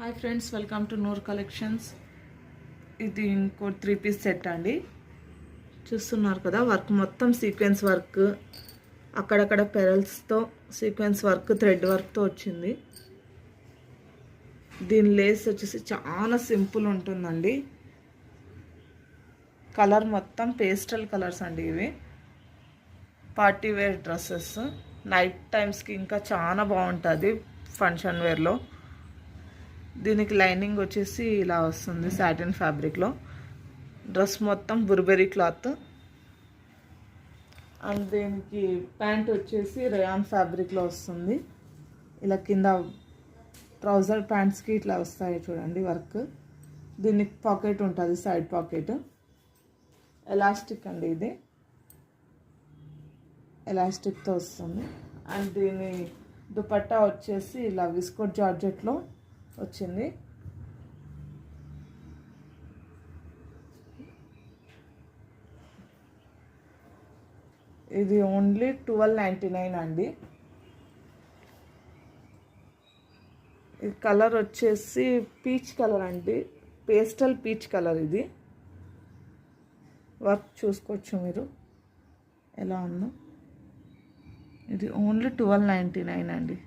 Hi friends, welcome to Noor collections. ఇది ఇంకో 3-పీస్ set అండి. చూస్తున్నారు కదా, వర్క్ మొత్తం సీక్వెన్స్ వర్క్, అక్కడక్కడ పెరల్స్తో సీక్వెన్స్ వర్క్, థ్రెడ్ వర్క్తో వచ్చింది. దీని లేస్ వచ్చేసి చాలా సింపుల్ ఉంటుందండి. కలర్ మొత్తం పేస్టల్ కలర్స్ అండి. ఇవి పార్టీ వేర్ డ్రెస్సెస్, నైట్ టైమ్స్కి ఇంకా చాలా బాగుంటుంది ఫంక్షన్ వేర్లో. దీనికి లైనింగ్ వచ్చేసి ఇలా వస్తుంది సాటిన్ ఫ్యాబ్రిక్లో. డ్రెస్ మొత్తం బుర్బెరీ క్లాత్. అండ్ దీనికి ప్యాంట్ వచ్చేసి రేయాన్ ఫ్యాబ్రిక్లో వస్తుంది. ఇలా కింద ట్రౌజర్ ప్యాంట్స్కి ఇట్లా వస్తాయి చూడండి వర్క్. దీనికి పాకెట్ ఉంటుంది, సైడ్ పాకెట్. ఎలాస్టిక్ అండి, ఇది ఎలాస్టిక్తో వస్తుంది. అండ్ దీని దుపట్టా వచ్చేసి ఇలా విస్కోట్ జార్జెట్లో వచ్చింది. ఇది ఓన్లీ 1299 అండి. ఈ కలర్ వచ్చేసి పీచ్ కలర్ అండి, పేస్టల్ పీచ్ కలర్. ఇది వర్క్ చూసుకోవచ్చు మీరు ఎలా ఉందో. ఇది ఓన్లీ 1299 అండి.